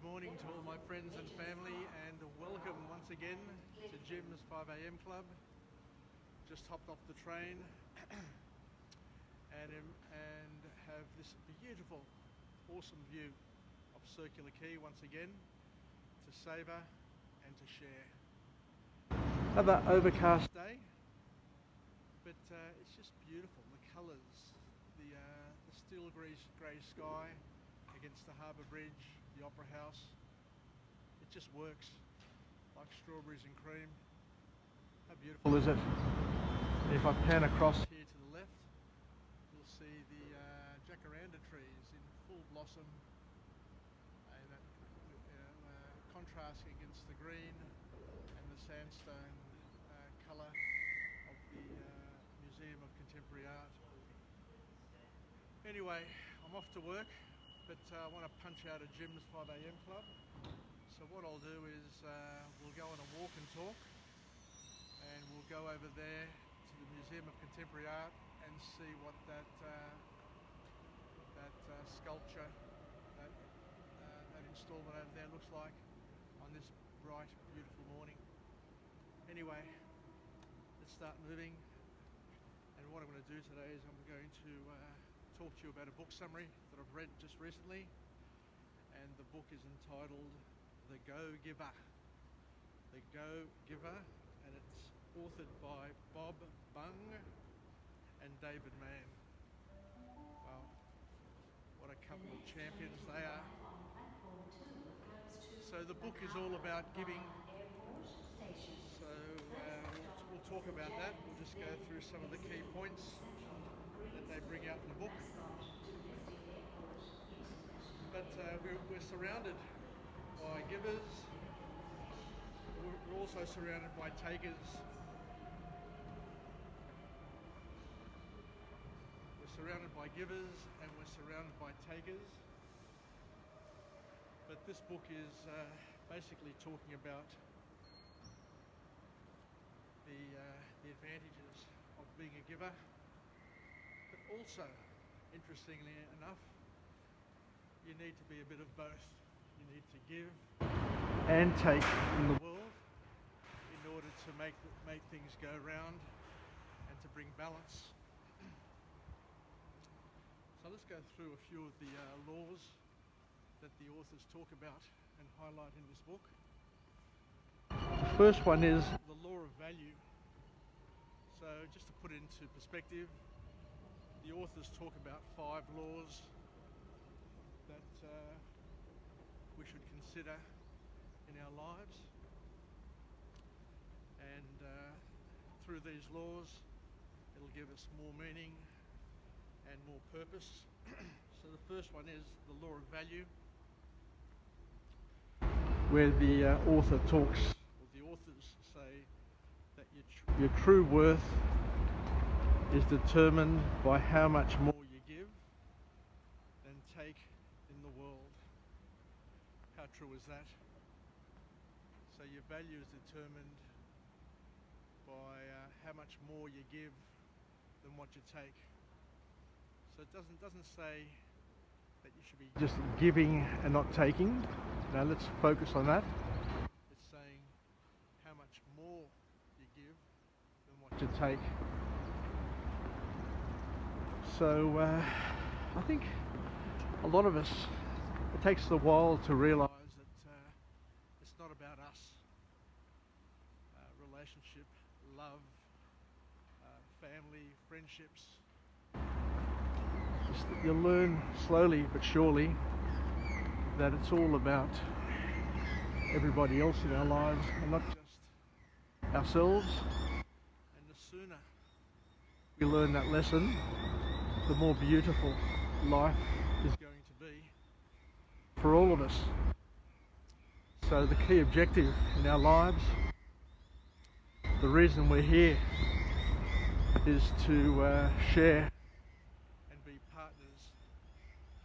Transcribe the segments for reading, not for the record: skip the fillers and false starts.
Good morning to all my friends and family, and welcome once again to Jim's 5 a.m. club. Just hopped off the train and have this beautiful, awesome view of Circular Quay once again to savour and to share. Another overcast day, but it's just beautiful. The colours, the steel grey sky against the harbour bridge, the opera house. It just works like strawberries and cream. How beautiful is it? And if I pan across here to the left, you'll see the jacaranda trees in full blossom, and contrasting against the green and the sandstone colour of the Museum of Contemporary Art. Anyway, I'm off to work, but I want to punch out a Jim's 5 a.m. club. So what I'll do is we'll go on a walk and talk, and we'll go over there to the Museum of Contemporary Art and see what that sculpture, that installment over there looks like on this bright, beautiful morning. Anyway, let's start moving. And what I'm going to do today is I'm going to talk to you about a book summary that I've read just recently, and the book is entitled The Go-Giver. The Go-Giver, and it's authored by Bung and David Mann. Wow, what a couple of champions they are. So the book is all about giving. So we'll talk about that. We'll just go through some of the key points that they bring out in the book. But we're surrounded by givers. We're also surrounded by takers. We're surrounded by givers and we're surrounded by takers. But this book is basically talking about the advantages of being a giver, but also, interestingly enough, you need to be a bit of both. You need to give and take in the world in order to make things go round and to bring balance. So let's go through a few of the laws that the authors talk about and highlight in this book. The first one is the law of value. So just to put it into perspective, the authors talk about 5 laws that we should consider in our lives, and through these laws it'll give us more meaning and more purpose. So the first one is the law of value, where the author talks, or the authors say, that your true worth is determined by how much more you give than take in the world. How true is that? So your value is determined by how much more you give than what you take. So it doesn't say that you should be just giving and not taking. Now let's focus on that. It's saying how much more you give than what you take. So I think a lot of us, it takes a while to realise that it's not about us. Relationship, love, family, friendships. You'll learn slowly but surely that it's all about everybody else in our lives and not just ourselves. And the sooner we learn that lesson, the more beautiful life is going to be for all of us. So the key objective in our lives, the reason we're here, is to share and be partners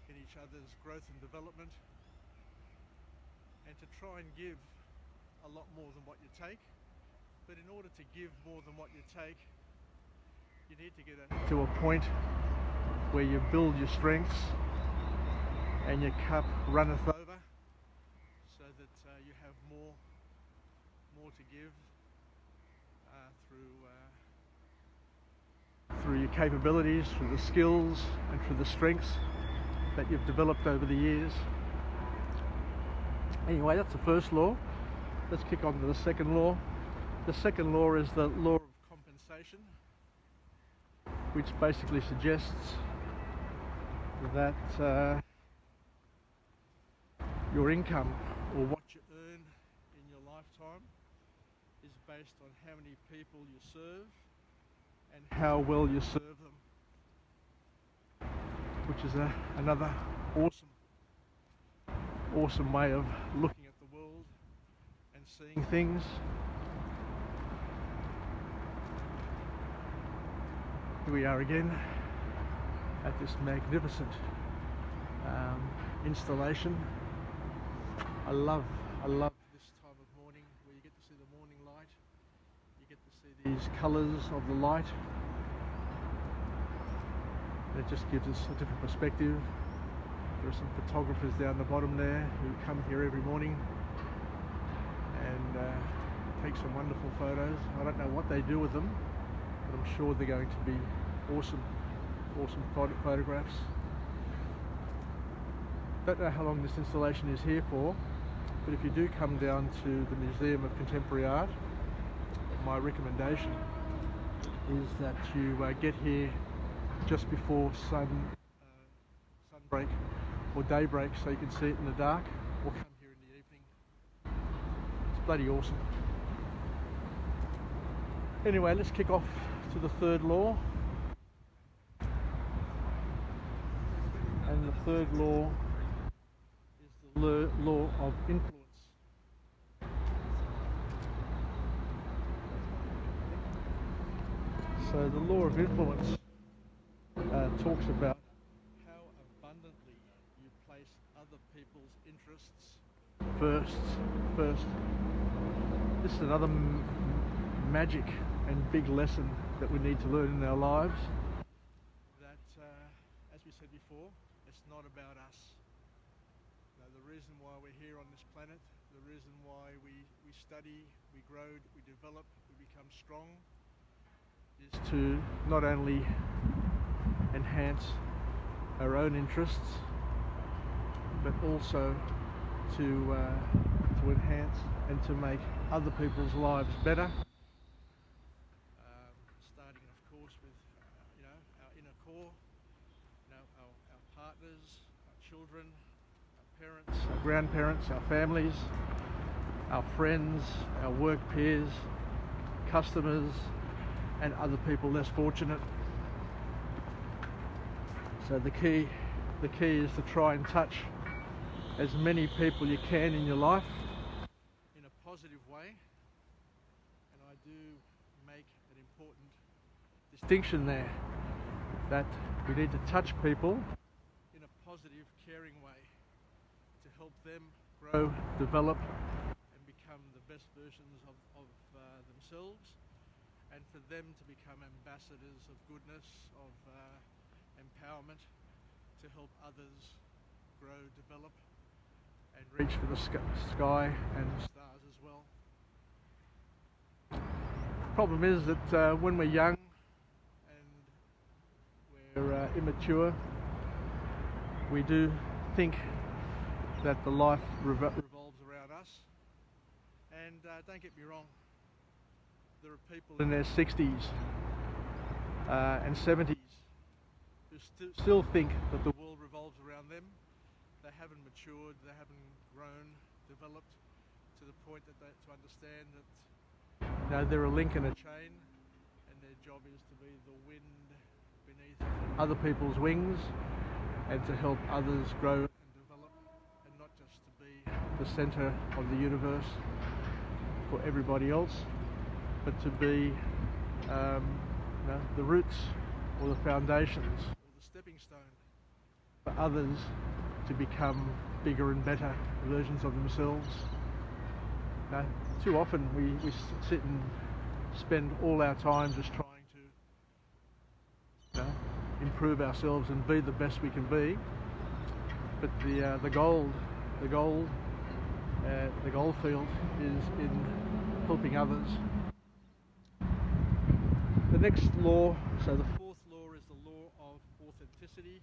in each other's growth and development, and to try and give a lot more than what you take. But in order to give more than what you take, you need to get to a point where you build your strengths and your cup runneth over, more to give through your capabilities, through the skills and through the strengths that you've developed over the years. Anyway, that's the first law. Let's kick on to the second law. The second law is the law of compensation, which basically suggests that your income, or what you earn in your lifetime, is based on how many people you serve and how well you serve them, which is another awesome way of looking at the world and seeing things. Here we are again at this magnificent installation. I love this time of morning where you get to see the morning light, you get to see these colours of the light, and it just gives us a different perspective. There are some photographers down the bottom there who come here every morning and take some wonderful photos. I don't know what they do with them, but I'm sure they're going to be awesome photographs. Don't know how long this installation is here for, but if you do come down to the Museum of Contemporary Art, my recommendation is that you get here just before sunbreak or daybreak, so you can see it in the dark, or come here in the evening. It's bloody awesome. Anyway, let's kick off to the third law. And the third law is the law of influence. So the law of influence talks about how abundantly you place other people's interests first. This is another magic and big lesson that we need to learn in our lives, that as we said before, it's not about us. The reason why we're here on this planet, the reason why we study, we grow, we develop, we become strong, is to not only enhance our own interests, but also to enhance and to make other people's lives better. Starting, of course, with our inner core, our partners, our children, our parents, our grandparents, our families, our friends, our work peers, customers, and other people less fortunate. So the key is to try and touch as many people you can in your life in a positive way. And I do make an important distinction there, that we need to touch people in a positive, caring way to help them grow, develop, and become the best versions of themselves, and for them to become ambassadors of goodness, of empowerment, to help others grow, develop, and reach for the sky and the stars as well. The problem is that when we're young and we're immature, we do think that the life revolves around us. And don't get me wrong, there are people in their 60s and 70s who still think that the world revolves around them. They haven't matured, they haven't grown, developed to the point that to understand that they're a link in a chain, and their job is to be the wind beneath other people's wings, and to help others grow and develop, and not just to be the centre of the universe for everybody else, but to be the roots or the foundations or the stepping stone for others to become bigger and better versions of themselves. Too often we sit and spend all our time just trying to improve ourselves and be the best we can be, but the gold field is in helping others. The next law, so the fourth law, is the law of authenticity.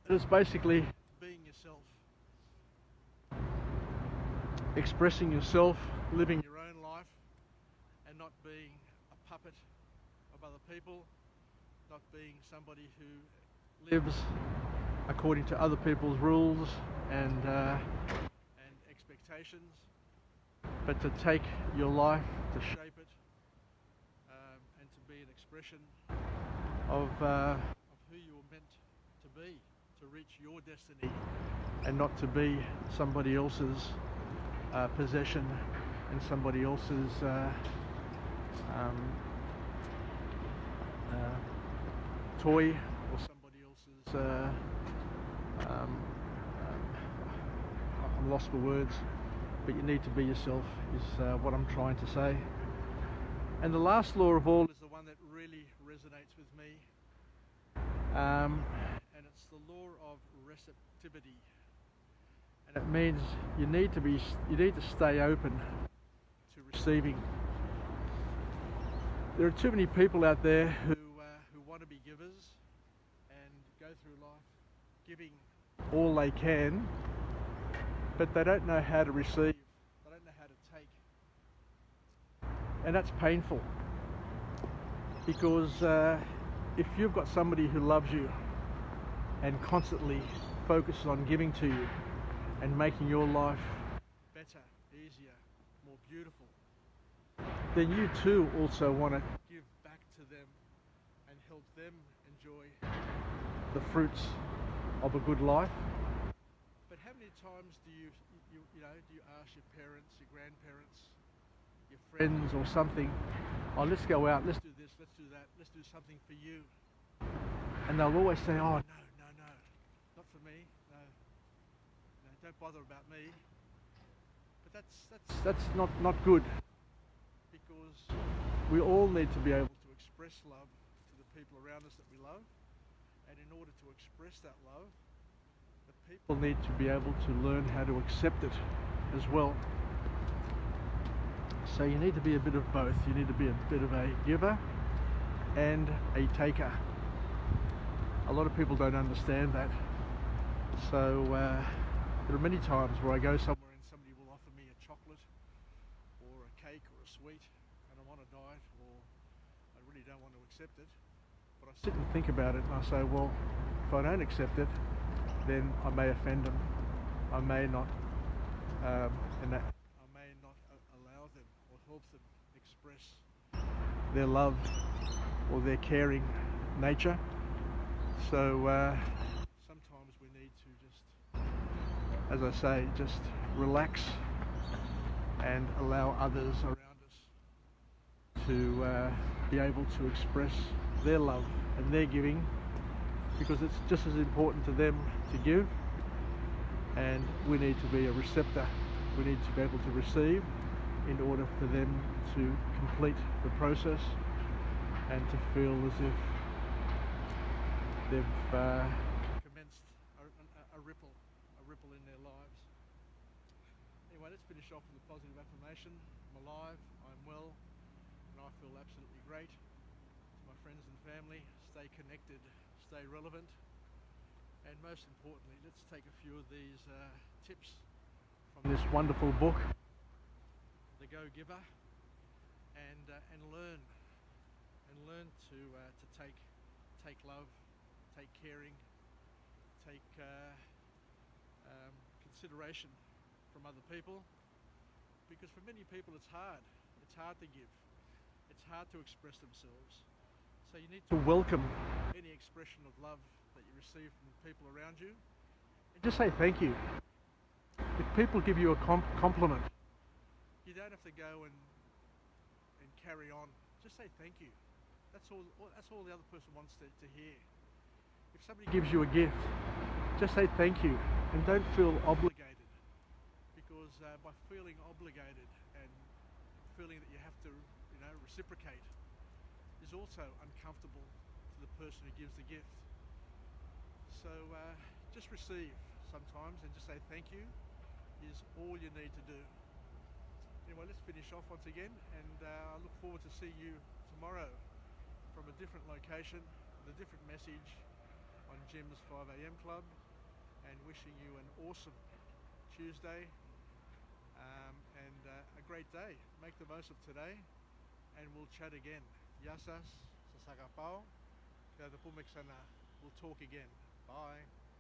It is basically being yourself, expressing yourself, living your own life, and not being a puppet of other people, not being somebody who lives according to other people's rules and expectations, but to take your life, to shape it, and to be an expression of who you were meant to be, to reach your destiny, and not to be somebody else's possession and somebody else's toy, or somebody else's I'm lost for words, but you need to be yourself is what I'm trying to say. And the last law of all is the one that really resonates with me, and it's the law of receptivity. And it means you need to stay open to receiving. There are too many people out there who want to be givers and go through life giving all they can, but they don't know how to receive. They don't know how to take. And that's painful, because if you've got somebody who loves you and constantly focuses on giving to you and making your life better, easier, more beautiful, then you too also want to give back to them and help them enjoy the fruits of a good life. But how many times do you ask your parents, your grandparents, your friends or something, oh, let's go out, let's do this, let's do that, let's do something for you. And they'll always say, oh, no, not for me, no, don't bother about me. But that's not good, because we all need to be able to express love to the people around us that we love. And in order to express that love, the people need to be able to learn how to accept it as well. So you need to be a bit of both. You need to be a bit of a giver and a taker. A lot of people don't understand that. So there are many times where I go somewhere and somebody will offer me a chocolate or a cake or a sweet, and I'm on a diet, or I really don't want to accept it. But I sit and think about it, and I say, well, if I don't accept it, then I may offend them. I may not, I may not allow them or help them express their love or their caring nature. So sometimes we need to just, as I say, just relax and allow others around us to be able to express their love and their giving, because it's just as important to them to give, and we need to be a receptor. We need to be able to receive in order for them to complete the process and to feel as if they've commenced a ripple in their lives. Anyway, let's finish off with a positive affirmation. I'm alive, I'm well, and I feel absolutely great. To my friends and family, stay connected, stay relevant, and most importantly, let's take a few of these tips from this wonderful book, The Go-Giver, and learn to take love, take caring, take consideration from other people, because for many people it's hard to give, it's hard to express themselves. So you need to welcome any expression of love that you receive from people around you, and just say thank you. If people give you a compliment, you don't have to go and carry on. Just say thank you. That's all the other person wants to hear. If somebody gives you a gift, just say thank you, and don't feel obligated, because by feeling obligated and feeling that you have to reciprocate is also uncomfortable to the person who gives the gift. So just receive sometimes, and just say thank you is all you need to do. Anyway, let's finish off once again, and I look forward to see you tomorrow from a different location with a different message on Jim's 5 a.m. Club, and wishing you an awesome Tuesday and a great day. Make the most of today, and we'll chat again. Yasas, sasagapao, kada pumek sana. We'll talk again. Bye.